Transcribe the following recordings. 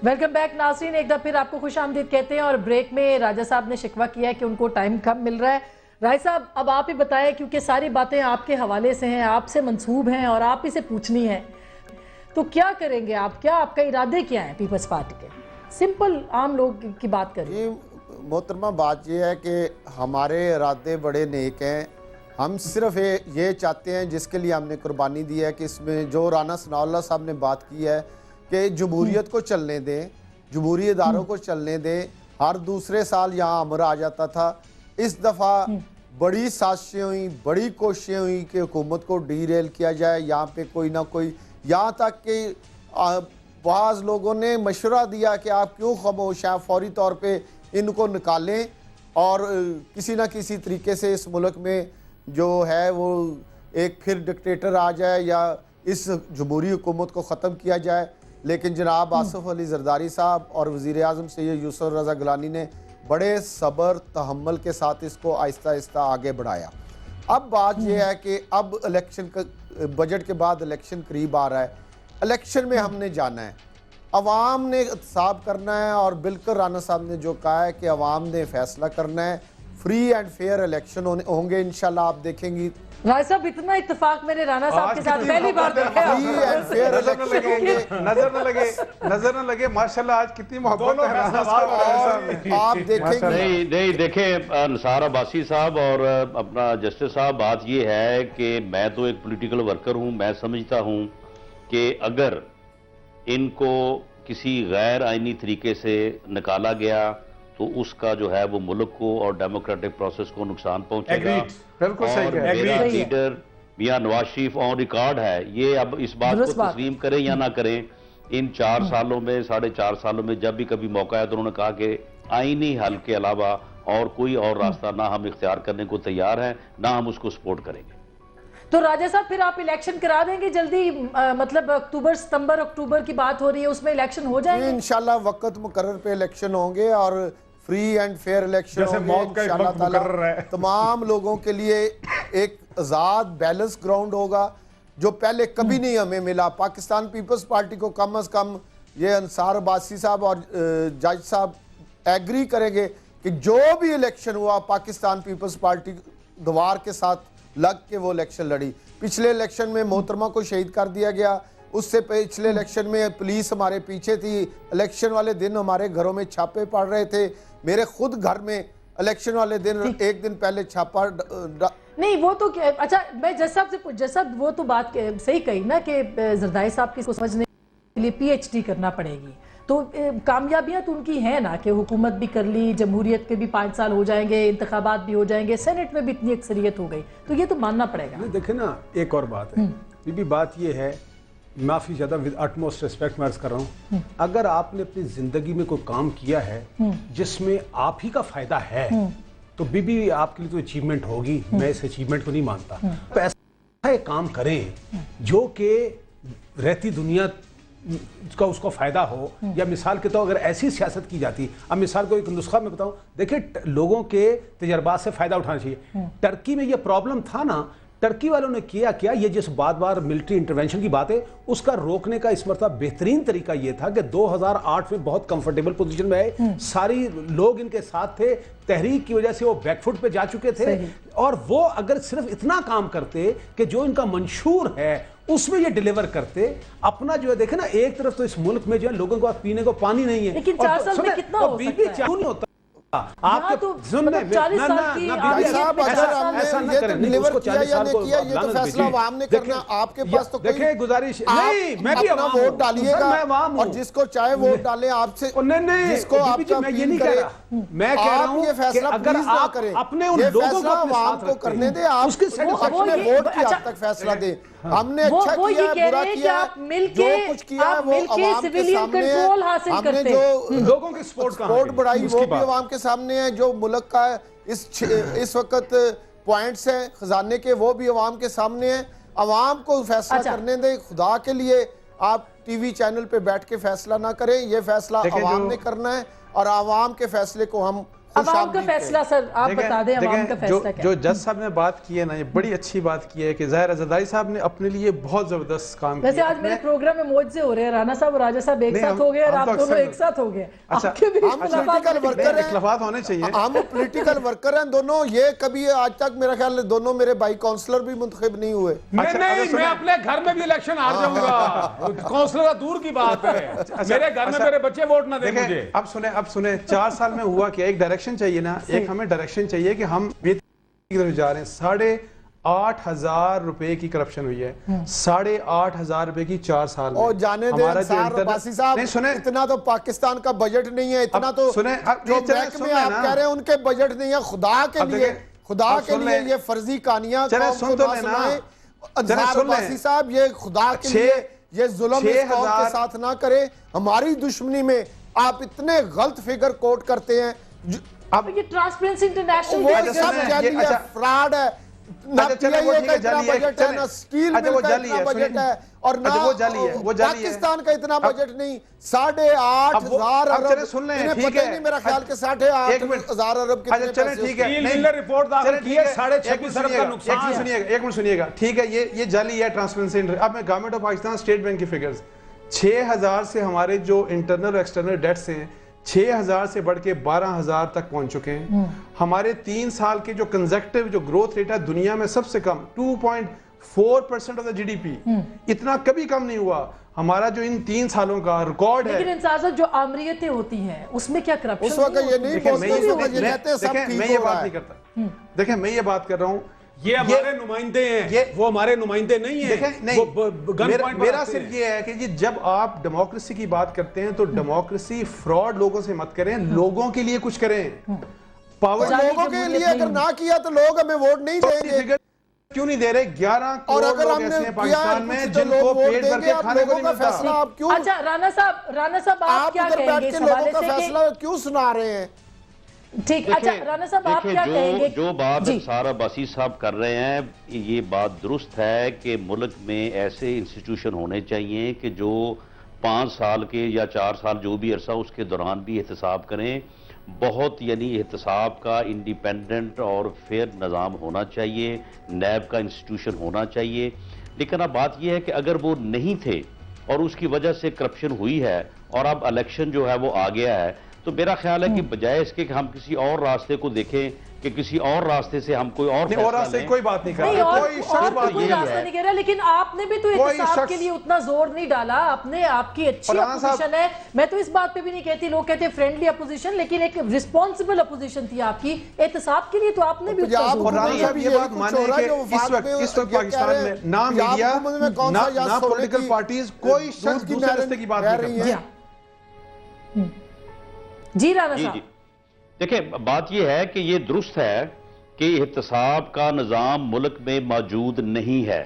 Welcome back ناظرین، ایک دفعہ پھر آپ کو خوش آمدید کہتے ہیں. اور بریک میں راجہ صاحب نے شکوہ کیا ہے کہ ان کو ٹائم کم مل رہا ہے. راجہ صاحب اب آپ ہی بتائیں، کیونکہ ساری باتیں آپ کے حوالے سے ہیں، آپ سے منسوب ہیں اور آپ ہی سے پوچھنی ہے، تو کیا کریں گے آپ؟ کیا آپ کا ارادے کیا ہیں پیپلز پارٹی کے؟ سمپل عام لوگ کی بات کریں. محترمہ بات یہ ہے کہ ہمارے ارادے بڑے نیک ہیں. ہم صرف یہ چاہتے ہیں، جس کے لیے ہم نے قربانی دی ہے، کہ اس میں جو رانا ثناء اللہ صاحب نے بات کی ہے کہ جمہوریت کو چلنے دیں، جمہوری اداروں کو چلنے دیں. ہر دوسرے سال یہاں امر آ جاتا تھا. اس دفعہ بڑی سازشیں ہوئیں، بڑی کوششیں ہوئیں کہ حکومت کو ڈی ریل کیا جائے. یہاں پہ کوئی نہ کوئی، یہاں تک کہ بعض لوگوں نے مشورہ دیا کہ آپ کیوں خاموش ہیں، فوری طور پہ ان کو نکالیں اور کسی نہ کسی طریقے سے اس ملک میں جو ہے وہ ایک پھر ڈکٹیٹر آ جائے یا اس جمہوری حکومت کو ختم کیا جائے. لیکن جناب آصف علی زرداری صاحب اور وزیر اعظم سید یوسف رضا گیلانی نے بڑے صبر تحمل کے ساتھ اس کو آہستہ آہستہ آگے بڑھایا. اب بات یہ ہے کہ اب الیکشن بجٹ کے بعد الیکشن قریب آ رہا ہے. الیکشن میں ہم نے جانا ہے، عوام نے احتساب کرنا ہے، اور بالکل رانا صاحب نے جو کہا ہے کہ عوام نے فیصلہ کرنا ہے. فری اینڈ فیئر الیکشن ہوں گے انشاءاللہ. آپ دیکھیں گی راج صاحب اتنا اتفاق میں نے رانا صاحب کے ساتھ پہلی بار دیکھا ہے. فری اینڈ فیئر الیکشن ہوں گے. نظر نہ لگے ماشاءاللہ آج کتنی محبت ہے رانا صاحب. آپ دیکھیں گے نہیں دیکھیں نثار عباسی صاحب اور اپنا جسٹس صاحب، بات یہ ہے کہ میں تو ایک پولیٹیکل ورکر ہوں. میں سمجھتا ہوں کہ اگر ان کو کسی غیر آئینی طریقے سے نکالا گیا تو اس کا جو ہے وہ ملک کو اور ڈیموکریٹک پروسیس کو نقصان پہنچے گا. بالکل صحیح اور کہا. میرا leader Mian Nawaz Sharif on record ہے، یہ اب اس بات کو تسلیم کریں یا نہ کریں، ان 4 سالوں میں 4.5 سالوں میں جب بھی کبھی موقع ہے تو انہوں نے کہا کہ آئینی حل کے علاوہ اور کوئی اور راستہ نہ ہم اختیار کرنے کو تیار ہیں، نہ ہم اس کو سپورٹ کریں گے. تو راجہ صاحب پھر آپ الیکشن کرا دیں گے جلدی؟ مطلب ستمبر اکتوبر کی بات ہو رہی ہے، اس میں الیکشن ہو جائیں گے انشاءاللہ. وقت مقرر پہ الیکشن ہوں گے اور فری اینڈ فیئر الیکشن ہوں گے انشاءاللہ تعالی. تمام لوگوں کے لیے ایک آزاد بیلنس گراؤنڈ ہوگا جو پہلے کبھی نہیں ہمیں ملا. پاکستان پیپلز پارٹی کو کم از کم یہ انصار عباسی صاحب اور جج صاحب ایگری کریں گے کہ جو بھی الیکشن ہوا پاکستان پیپلز پارٹی دوار کے ساتھ لگ کے وہ الیکشن لڑی. پچھلے الیکشن میں محترمہ کو شہید کر دیا گیا، اس سے پچھلے الیکشن میں پولیس ہمارے پیچھے تھی. الیکشن والے دن ہمارے گھروں میں چھاپے پڑ رہے تھے. میرے خود گھر میں الیکشن والے دن ایک دن پہلے چھاپا نہیں. وہ تو اچھا، میں جج صاحب سے جج صاحب وہ تو بات صحیح کہی نا کہ زرداری صاحب کی سمجھنے کے لیے پی ایچ ڈی کرنا پڑے گی. تو کامیابیاں تو ان کی ہیں نا کہ حکومت بھی کر لی، جمہوریت کے بھی 5 سال ہو جائیں گے، انتخابات بھی ہو جائیں گے، سینٹ میں بھی اتنی اکثریت ہو گئی، تو یہ تو ماننا پڑے گا. دیکھیں نا ایک اور بات ہے بھی بات یہ ہے، معافی زیادہ ود اٹموسٹ ریسپیکٹ میں عرض کر رہا ہوں، اگر آپ نے اپنی زندگی میں کوئی کام کیا ہے جس میں آپ ہی کا فائدہ ہے تو بی آپ کے لیے تو اچیومنٹ ہوگی. میں اس اچیومنٹ کو نہیں مانتا. ایسا ایک کام کریں جو کہ رہتی دنیا کا اس کو فائدہ ہو، یا مثال کے طور اگر ایسی سیاست کی جاتی. اب مثال کو ایک نسخہ میں بتاؤں، دیکھیں لوگوں کے تجربات سے فائدہ اٹھانا چاہیے. ٹرکی میں یہ پرابلم تھا نا، ٹرکی والوں نے کیا یہ جس بار ملٹری انٹرونشن کی بات ہے اس کا روکنے کا اس مرتبہ بہترین طریقہ یہ تھا کہ 2008 میں بہت کمفرٹیبل پوزیشن میں آئے، ساری لوگ ان کے ساتھ تھے، تحریک کی وجہ سے وہ بیک فٹ پہ جا چکے تھے. اور وہ اگر صرف اتنا کام کرتے کہ جو ان کا منشور ہے اس میں یہ ڈیلیور کرتے اپنا جو ہے. دیکھیں نا ایک طرف تو اس ملک میں جو ہے لوگوں کو پینے کو پانی نہیں ہے، لیکن 4 سال میں کتنا ہو سکتا ہے؟ نہیں ہوتا. آپ کے سننے 40 سال کی صاحب اگر ہم نے یہ ڈیلیور کیا یا نہیں کیا یہ تو فیصلہ عوام نے کرنا. آپ کے پاس تو دیکھیں گزارش نہیں، میں بھی اپنا ووٹ ڈالیے گا اور جس کو چاہے ووٹ ڈالیں. آپ سے جس کو آپ کا میں یہ نہیں کہہ رہا، میں کہہ رہا ہوں یہ فیصلہ اگر آپ اپنے ان لوگوں کو عوام کو کرنے دیں، آپ اپنے ووٹ کی حد تک فیصلہ دیں. ہم نے اچھا کیا ہے، برا کیا ہے، جو کچھ کیا ہے وہ عوام کے سامنے ہے. ہم نے جو لوگوں کی سپورٹ بڑھائی وہ بھی عوام کے سامنے ہے. جو ملک کا اس وقت پوائنٹس ہیں خزانے کے وہ بھی عوام کے سامنے ہیں. عوام کو فیصلہ کرنے دیں. خدا کے لیے آپ ٹی وی چینل پہ بیٹھ کے فیصلہ نہ کریں. یہ فیصلہ عوام نے کرنا ہے اور عوام کے فیصلے کو ہم عوام کا فیصلہ سر آپ بتا دیں عوام کا فیصلہ کیا جو جج صاحب نے بات کی ہے نا، یہ بڑی اچھی بات کی ہے کہ ظاہر زرداری صاحب نے اپنے لیے بہت زبردست کام کیا. ویسے آج میرے پروگرام میں معجزے ہو رہے ہیں، رانا صاحب اور راجہ صاحب ایک ساتھ ہو گئے اور آپ دونوں ایک ساتھ ہو گئے. اچھا، آپ کے بھی اختلافات ہونے چاہیے. ہم پولیٹیکل ورکر ہیں دونوں. یہ کبھی آج تک میرا خیال ہے دونوں میرے بھائی کونسلر بھی منتخب نہیں ہوئے. نہیں، میں اپنے گھر میں بھی الیکشن ہار جاؤں گا. کونسلر دور کی بات ہے، میرے گھر میں میرے بچے ووٹ نہ دیں مجھے. اب سنیں 4 سال میں ہوا کیا؟ ایک ڈائریکشن چاہیے نا، ایک ہمیں ڈائریکشن چاہیے کہ ہم کی طرف جا رہے ہیں. 8,500 روپے کی کرپشن ہوئی ہے، 8,500 روپے کی 4 سال میں. اور جانے دیں انصار عباسی صاحب، اتنا تو پاکستان کا بجٹ نہیں ہے، اتنا تو جو محکمے آپ کہہ رہے ہیں ان کے بجٹ نہیں ہے. خدا کے لیے یہ فرضی کہانیاں قوم کو نہ سنائیں. انصار عباسی صاحب یہ خدا کے لیے یہ ظلم اس قوم کے ساتھ نہ کرے. ہماری دشمنی میں آپ اتنے غلط فگر کوٹ کرتے ہیں. اب یہ ٹرانسپیرنسی انٹرنیشنل وہ سب جعلی ہے، فراڈ ہے. نہ پی آئی اے کا اتنا بجٹ ہے، نہ سٹیل مل کا اتنا بجٹ ہے، اور نہ پاکستان کا اتنا بجٹ نہیں. 8,500 ارب. انہیں پتہ نہیں میرا خیال کہ 8,500 ارب کتنے پیسے. رپورٹ داخل کی ہے 26.5 ارب کا نقصان. ایک منٹ سنیے گا، ٹھیک ہے یہ جعلی ہے ٹرانسپیرنسی. اب میں government of Pakistan state bank کی فگرز 6,000 سے ہمارے جو انٹرنل اور ایکسٹرنل ڈیٹس ہیں 6,000 سے بڑھ کے 12,000 تک پہنچ چکے ہیں. ہمارے 3 سال کے جو کنزیکٹیو جو گروتھ ریٹ ہے دنیا میں سب سے کم 2.4% آف دا GDP، اتنا کبھی کم نہیں ہوا. ہمارا جو ان 3 سالوں کا ریکارڈ ہے. لیکن انصار صاحب جو آمریتیں ہوتی ہیں اس میں کیا کرپشن؟ اس وقت یہ نہیں بولتے، یہ کہتے سب ٹھیک ہو رہا ہے. میں یہ بات نہیں کرتا. دیکھیں میں یہ بات کر رہا ہوں، یہ ہمارے نمائندے ہیں، وہ ہمارے نمائندے نہیں ہیں. میرا صرف یہ ہے کہ جب آپ ڈیموکریسی کی بات کرتے ہیں تو ڈیموکریسی فراڈ لوگوں سے مت کریں، لوگوں کے لیے کچھ کریں. پاور لوگوں کے لیے اگر نہ کیا تو لوگ ہمیں ووٹ نہیں دیں گے. کیوں نہیں دے رہے؟ 11 کروڑ لوگ ایسے ہیں پاکستان میں جن کو پیٹ بھر کے کھانے کو نہیں ملتا. اچھا رانا صاحب آپ کیا کہیں گے اس حوالے سے؟ فیصلہ کیوں سنا رہے ہیں؟ ٹھیک، اچھا رانا صاحب آپ کیا کہیں گے؟ جو بات انصار عباسی صاحب کر رہے ہیں یہ بات درست ہے کہ ملک میں ایسے انسٹیٹیوشن ہونے چاہیے کہ جو 5 سال کے یا 4 سال جو بھی عرصہ اس کے دوران بھی احتساب کریں. بہت یعنی احتساب کا انڈیپینڈنٹ اور فیئر نظام ہونا چاہیے، نیب کا انسٹیٹیوشن ہونا چاہیے. لیکن اب بات یہ ہے کہ اگر وہ نہیں تھے اور اس کی وجہ سے کرپشن ہوئی ہے اور اب الیکشن جو ہے وہ آ گیا ہے، تو میرا خیال ہے کہ بجائے اس کے کہ ہم کسی اور راستے کو دیکھیں کہ کسی اور راستے سے ہم کوئی اور راستے کوئی بات نہیں کر رہا، کوئی راستہ نہیں کہہ رہا، لیکن آپ نے بھی تو احتساب کے لیے اتنا زور نہیں ڈالا. آپ کی اچھی اپوزیشن ہے، میں تو اس بات پہ بھی نہیں کہتی، لوگ کہتے ہیں فرینڈلی اپوزیشن، لیکن ایک ریسپانسبل اپوزیشن تھی آپ کی. احتساب کے لیے تو آپ نے بھی اتنا زور ڈالا. یہ بات مانیں کہ اس وقت پاکستان میں نہ میڈیا نہ پولیٹیکل پارٹیز کوئی شخص دوسرے راستے کی بات نہیں کرتا. جی رانا صاحب دیکھیں بات یہ ہے کہ یہ درست ہے کہ احتساب کا نظام ملک میں موجود نہیں ہے.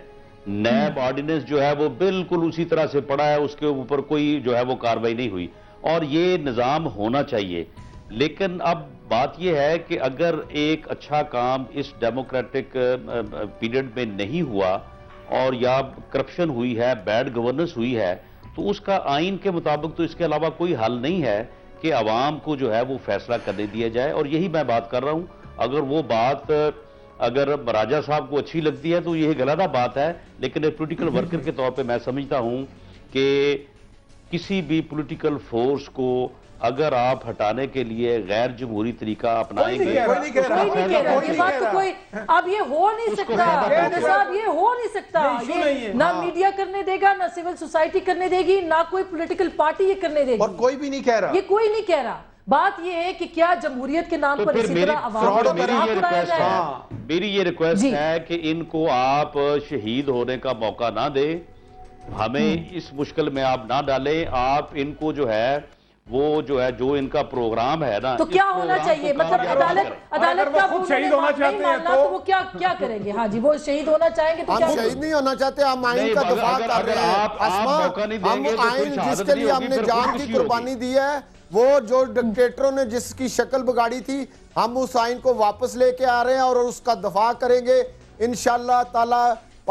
نیب آرڈیننس جو ہے وہ بالکل اسی طرح سے پڑا ہے، اس کے اوپر کوئی جو ہے وہ کارروائی نہیں ہوئی، اور یہ نظام ہونا چاہیے. لیکن اب بات یہ ہے کہ اگر ایک اچھا کام اس ڈیموکریٹک پیریڈ میں نہیں ہوا اور یا کرپشن ہوئی ہے، بیڈ گورننس ہوئی ہے، تو اس کا آئین کے مطابق تو اس کے علاوہ کوئی حل نہیں ہے کہ عوام کو جو ہے وہ فیصلہ کرنے دیا جائے. اور یہی میں بات کر رہا ہوں. اگر وہ بات اگر راجہ صاحب کو اچھی لگتی ہے تو یہ غلط بات ہے، لیکن ایک پولیٹیکل ورکر کے طور پہ میں سمجھتا ہوں کہ کسی بھی پولیٹیکل فورس کو اگر آپ ہٹانے کے لیے غیر جمہوری طریقہ اپنائیں گے، اب یہ ہو نہیں سکتا صاحب، یہ ہو نہیں سکتا. نہ میڈیا کرنے دے گا، نہ سول سوسائٹی کرنے دے گی، نہ کوئی پولیٹیکل پارٹی یہ کرنے دے گی، اور کوئی بھی نہیں کہہ رہا. یہ کوئی نہیں کہہ رہا. بات یہ ہے کہ کیا جمہوریت کے نام پر اسی طرح عوام کو گمراہ کرایا جائے گا؟ میری یہ ریکویسٹ ہے کہ ان کو آپ شہید ہونے کا موقع نہ دیں، ہمیں اس مشکل میں آپ نہ ڈالیں. آپ ان کو جو ہے وہ جو ہے جو ان کا پروگرام ہے نا، تو کیا ہونا چاہیے؟ مطلب عدالت کا خود شہید ہونا چاہتے ہیں تو وہ کیا کریں گے؟ ہاں جی، وہ شہید ہونا چاہیں گے تو ہم شہید نہیں ہونا چاہتے، ہم آئین کا دفاع کر رہے ہیں. ہم آئین جس کے لیے ہم نے جان کی قربانی دی ہے، وہ جو ڈکٹیٹروں نے جس کی شکل بگاڑی تھی، ہم اس آئین کو واپس لے کے آ رہے ہیں اور اس کا دفاع کریں گے انشاءاللہ تعالی.